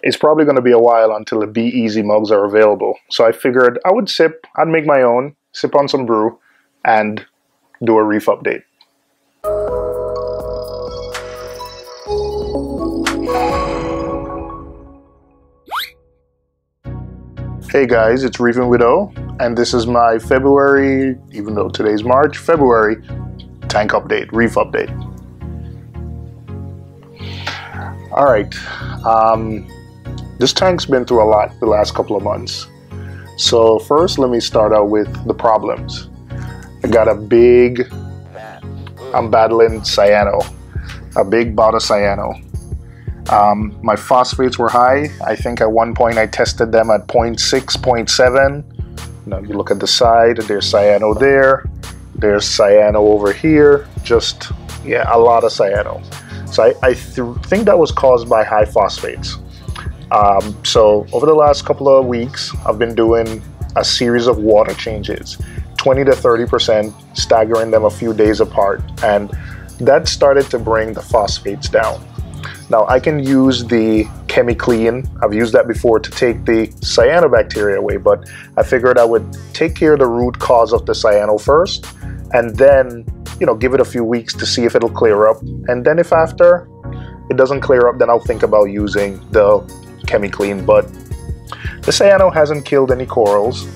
it's probably going to be a while until the Be Easy mugs are available. So I figured I'd make my own, sip on some brew, and do a Reef update. Hey guys, it's Reefing with O, and this is my February, even though today's March, February tank update, Reef update. All right, this tank's been through a lot the last couple of months. So first, let me start out with the problems. I'm battling cyano, a big bout of cyano. My phosphates were high. I think at one point I tested them at 0.6, 0.7. Now you look at the side, there's cyano there. There's cyano over here. Just, yeah, a lot of cyano. So I think that was caused by high phosphates. So over the last couple of weeks, I've been doing a series of water changes, 20 to 30%, staggering them a few days apart. And that started to bring the phosphates down. Now I can use the ChemiClean. I've used that before to take the cyanobacteria away, but I figured I would take care of the root cause of the cyano first, and then, you know, give it a few weeks to see if it'll clear up. And then if after it doesn't clear up, then I'll think about using the ChemiClean. But the cyano hasn't killed any corals.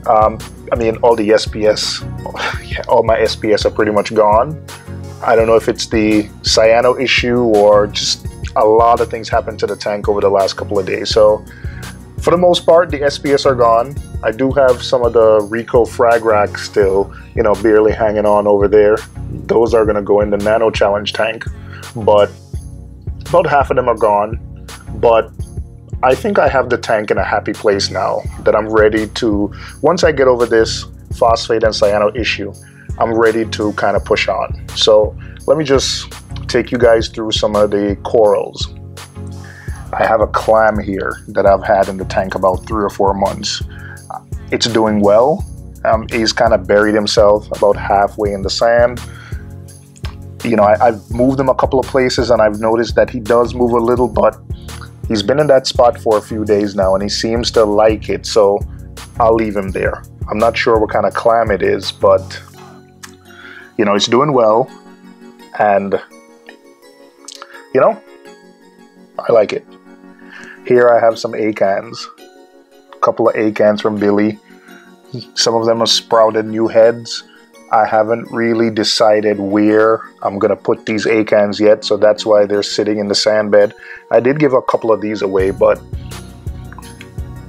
I mean, all the SPS, all my SPS are pretty much gone. I don't know if it's the cyano issue or just a lot of things happened to the tank over the last couple of days. So for the most part, the SPS are gone. I do have some of the Rico frag racks still, you know, barely hanging on over there. Those are going to go in the Nano Challenge tank, but about half of them are gone. But I think I have the tank in a happy place now that I'm ready to, once I get over this phosphate and cyano issue, I'm ready to kind of push on. So let me just take you guys through some of the corals. I have a clam here that I've had in the tank about 3 or 4 months. It's doing well. He's kind of buried himself about halfway in the sand. You know, I've moved him a couple of places and I've noticed that he does move a little, but he's been in that spot for a few days now and he seems to like it, so I'll leave him there. I'm not sure what kind of clam it is, but you know, it's doing well, and you know, I like it. Here I have some acans, a couple of acans from Billy. Some of them have sprouted new heads. I haven't really decided where I'm gonna put these acans yet, so that's why they're sitting in the sand bed. I did give a couple of these away, but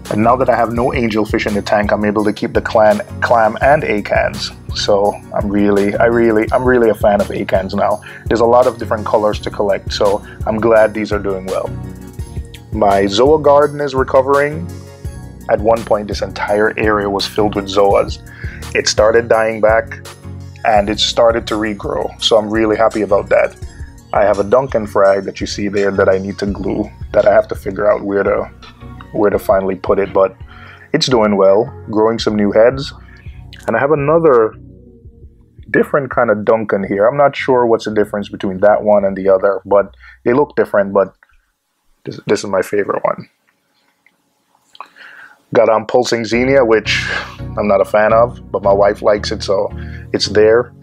and now that I have no angelfish in the tank, I'm able to keep the clam and acans. So I'm really a fan of acans now. There's a lot of different colors to collect, so I'm glad these are doing well. My zoa garden is recovering. At one point, this entire area was filled with zoas. It started dying back, and it started to regrow. So I'm really happy about that. I have a Duncan frag that you see there that I need to glue, that I have to figure out where to finally put it, but it's doing well, growing some new heads. And I have another different kind of Duncan here. I'm not sure what's the difference between that one and the other, but they look different, but this is my favorite one. Got pulsing Xenia, which I'm not a fan of, but my wife likes it, so it's there.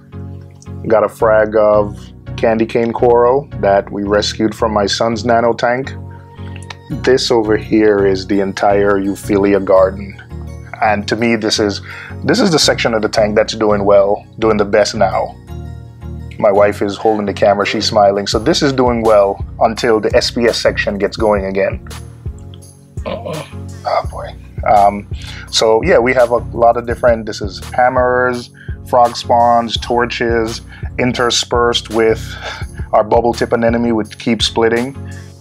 Got a frag of candy cane coral that we rescued from my son's nano tank. This over here is the entire Euphilia garden, and to me this is the section of the tank that's doing well, doing the best now. My wife is holding the camera, she's smiling, so this is doing well until the SPS section gets going again. Oh boy. So yeah, we have a lot of different, this is hammers, frog spawns, torches, interspersed with our bubble tip anemone, which keeps splitting.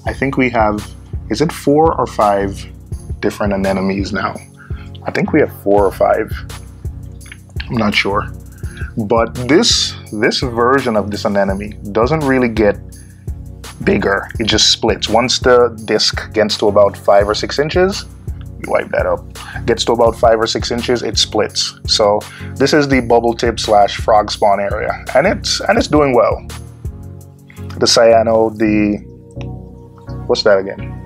I think we have, is it 4 or 5 different anemones now? I think we have 4 or 5. I'm not sure. But this version of this anemone doesn't really get bigger. It just splits. Once the disc gets to about 5 or 6 inches, you wipe that up, gets to about 5 or 6 inches, it splits. So this is the bubble tip / frog spawn area, and it's doing well. The cyano, what's that again?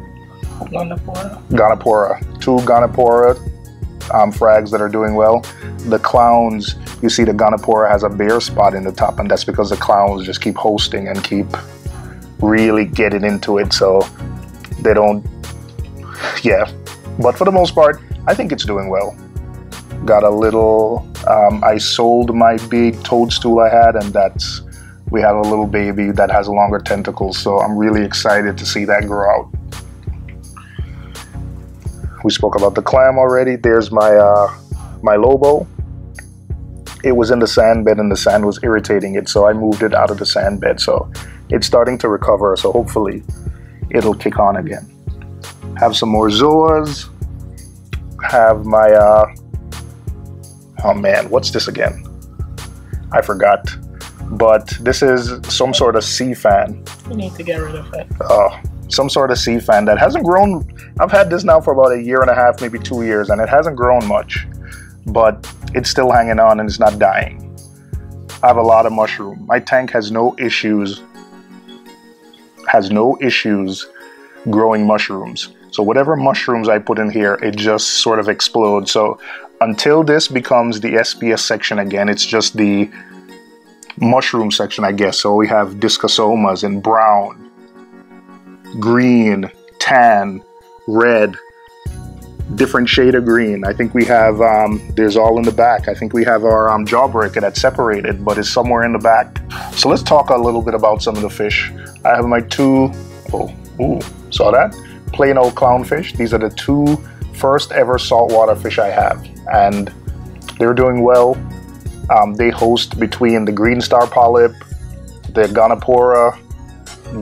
Gonapora. 2 Gonapora frags that are doing well. The clowns, you see the Gonapora has a bare spot in the top, and that's because the clowns just keep hosting and keep really getting into it, so they don't, yeah. But for the most part, I think it's doing well. Got a little, I sold my big toadstool I had, and we have a little baby that has longer tentacles, so I'm really excited to see that grow out. We spoke about the clam already. There's my my Lobo. It was in the sand bed and the sand was irritating it, so I moved it out of the sand bed. So it's starting to recover, so hopefully it'll kick on again. Have some more zoas. Have my, oh man, what's this again? I forgot. But this is some sort of sea fan. You need to get rid of it. Oh, some sort of sea fan that hasn't grown. I've had this now for about 1.5 years, maybe 2 years, and it hasn't grown much, but it's still hanging on and it's not dying. I have a lot of mushroom. My tank has no issues growing mushrooms. So whatever mushrooms I put in here, it just sort of explodes. So until this becomes the SPS section again, it's just the mushroom section, I guess. So we have discosomas in brown, green, tan, red, different shade of green. I think we have, there's all in the back. I think we have our jawbreaker that's separated, but it's somewhere in the back. So let's talk a little bit about some of the fish. I have my 2, saw that? Plain old clownfish. These are the 2 first ever saltwater fish I have, and they're doing well. They host between the green star polyp, the Gonapora,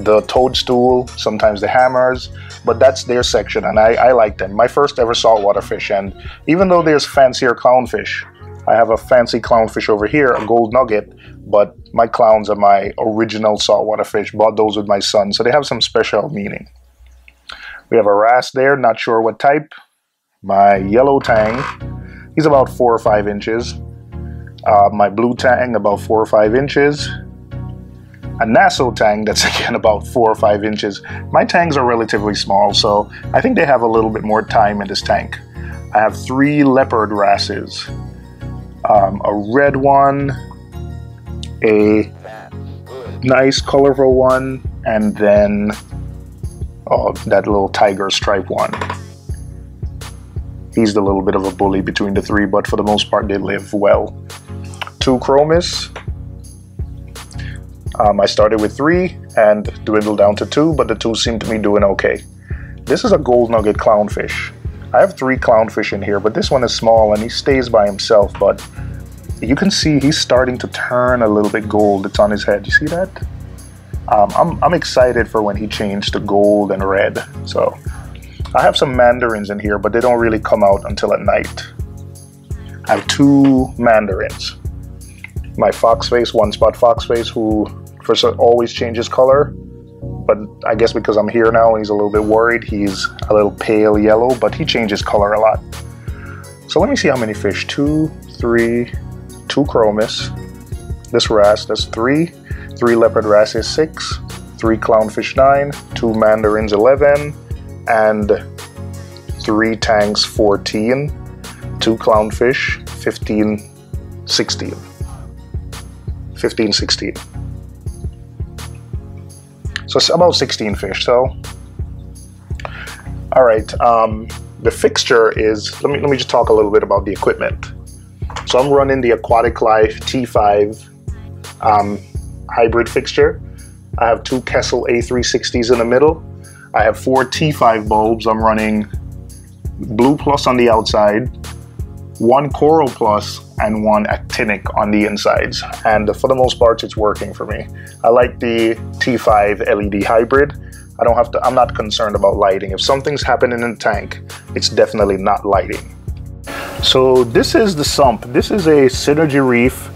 the toadstool, sometimes the hammers, but that's their section, and I like them. My first ever saltwater fish, and even though there's fancier clownfish, I have a fancy clownfish over here, a gold nugget, but my clowns are my original saltwater fish. Bought those with my son, so they have some special meaning. We have a wrasse there, not sure what type. My yellow tang, he's about 4 or 5 inches. My blue tang, about 4 or 5 inches. A Nassau tang, that's again about 4 or 5 inches. My tangs are relatively small, so I think they have a little bit more time in this tank. I have 3 leopard wrasses. A red one, a nice colorful one, and then that little tiger stripe one. He's the little bit of a bully between the 3, but for the most part they live well. 2 chromis. I started with 3 and dwindled down to 2, but the 2 seem to be doing okay. This is a gold nugget clownfish. I have 3 clownfish in here, but this one is small and he stays by himself, but you can see he's starting to turn a little bit gold. It's on his head. You see that? I'm excited for when he changed to gold and red. So I have some mandarins in here, but they don't really come out until at night. I have 2 mandarins. My foxface, one-spot foxface, who always changes color, but I guess because I'm here now and he's a little bit worried, he's a little pale yellow, but he changes color a lot. So let me see how many fish. 2, 3, 2 chromis. This wrasse, that's 3. 3 leopard wrasses, 6. 3 clownfish, 9. 2 mandarins, 11. And 3 tanks, 14. 2 clownfish, 15, 16. 15, 16. So it's about 16 fish. So, all right. The fixture is, let me just talk a little bit about the equipment. So I'm running the Aquatic Life T5 hybrid fixture. I have 2 Kessel A360s in the middle. I have 4 T5 bulbs. I'm running Blue Plus on the outside, 1 Coral Plus, and 1 Actinic on the insides. And for the most part, it's working for me. I like the T5 LED hybrid. I'm not concerned about lighting. If something's happening in the tank, it's definitely not lighting. So this is the sump. This is a Synergy Reef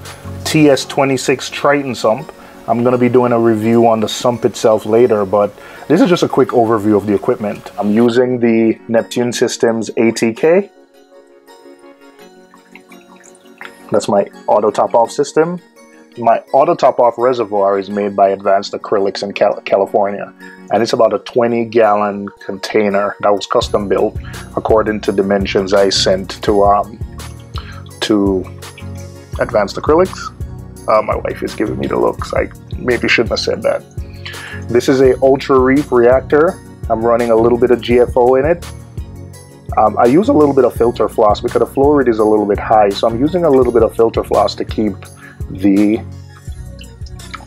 TS26 Triton sump. I'm going to be doing a review on the sump itself later, but this is just a quick overview of the equipment. I'm using the Neptune Systems ATK. That's my auto top off system. My auto top-off reservoir is made by Advanced Acrylics in California, and it's about a 20-gallon container that was custom built according to dimensions I sent to Advanced Acrylics. My wife is giving me the looks. I maybe shouldn't have said that. This is a Ultra Reef reactor. I'm running a little bit of GFO in it. I use a little bit of filter floss because the flow rate is a little bit high, so I'm using a little bit of filter floss to keep the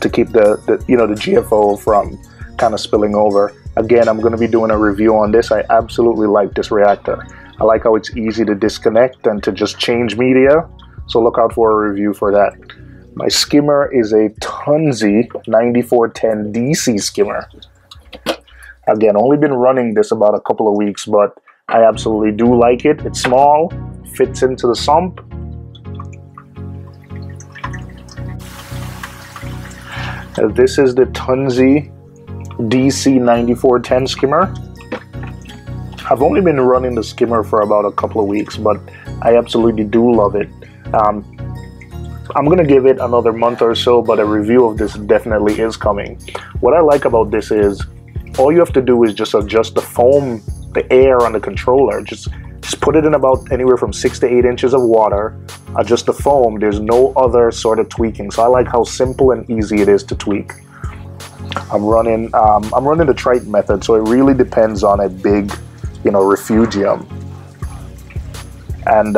GFO from kind of spilling over. Again, I'm going to be doing a review on this. I absolutely like this reactor. I like how it's easy to disconnect and to just change media, so look out for a review for that. My skimmer is a Tunzi 9410 DC skimmer. Again, only been running this about a couple of weeks, but I absolutely do like it. It's small, fits into the sump. This is the Tunzi DC 9410 skimmer. I've only been running the skimmer for about a couple of weeks, but I absolutely do love it. I'm going to give it another month or so, but a review of this definitely is coming. What I like about this is all you have to do is just adjust the foam, the air on the controller. Just put it in about anywhere from 6 to 8 inches of water, adjust the foam. There's no other sort of tweaking. So I like how simple and easy it is to tweak. I'm running the Triton method, so it really depends on a big, refugium. And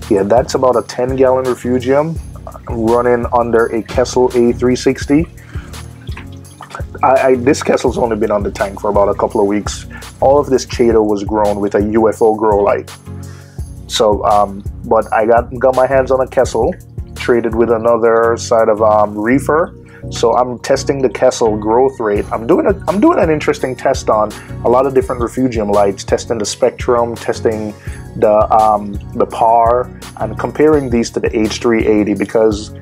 yeah, that's about a 10-gallon refugium. I'm running under a Kessel A360. This Kessel's only been on the tank for about a couple of weeks. All of this Chaeto was grown with a UFO grow light. So, but I got my hands on a Kessel, traded with another side of Reefer. So I'm testing the Kessel growth rate. I'm doing an interesting test on a lot of different refugium lights, testing the spectrum, testing the PAR, and comparing these to the H380, because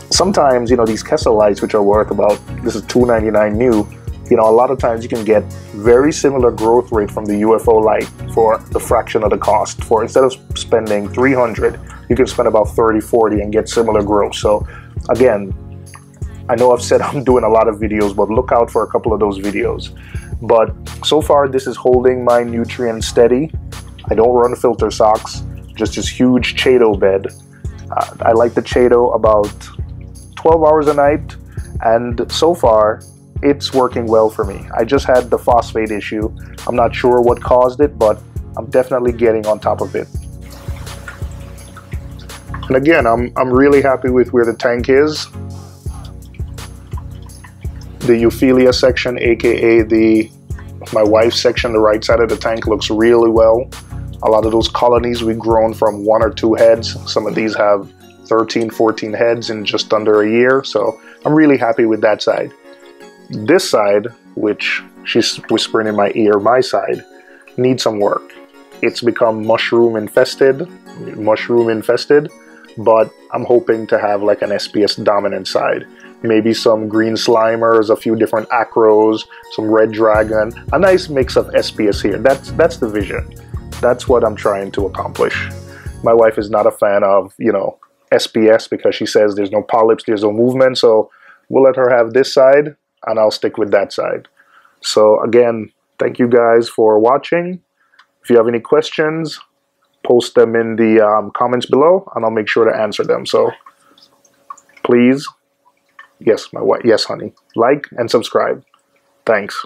sometimes, these Kessel lights, which are worth about, this is $299 new, a lot of times you can get very similar growth rate from the UFO light for the fraction of the cost. For instead of spending $300, you can spend about $30, $40 and get similar growth. So again, I know I've said I'm doing a lot of videos, but look out for a couple of those videos. But so far, this is holding my nutrients steady. I don't run filter socks, just this huge Chaeto bed. I like the Chaeto about 12 hours a night, and so far it's working well for me. I just had the phosphate issue. I'm not sure what caused it, but I'm definitely getting on top of it. And again, I'm really happy with where the tank is. The Euphilia section, aka my wife's section, the right side of the tank, looks really well. A lot of those colonies we've grown from 1 or 2 heads. Some of these have 13, 14 heads in just under a year. So I'm really happy with that side. This side, which she's whispering in my ear, my side, needs some work. It's become mushroom infested, but I'm hoping to have like an SPS dominant side. Maybe some green slimers, a few different acros, some red dragon, a nice mix of SPS here. That's the vision. That's what I'm trying to accomplish. My wife is not a fan of, SPS because she says there's no polyps, there's no movement. So we'll let her have this side and I'll stick with that side. So again, thank you guys for watching. If you have any questions, post them in the comments below and I'll make sure to answer them. So please, yes, my wife, yes, honey, like and subscribe. Thanks.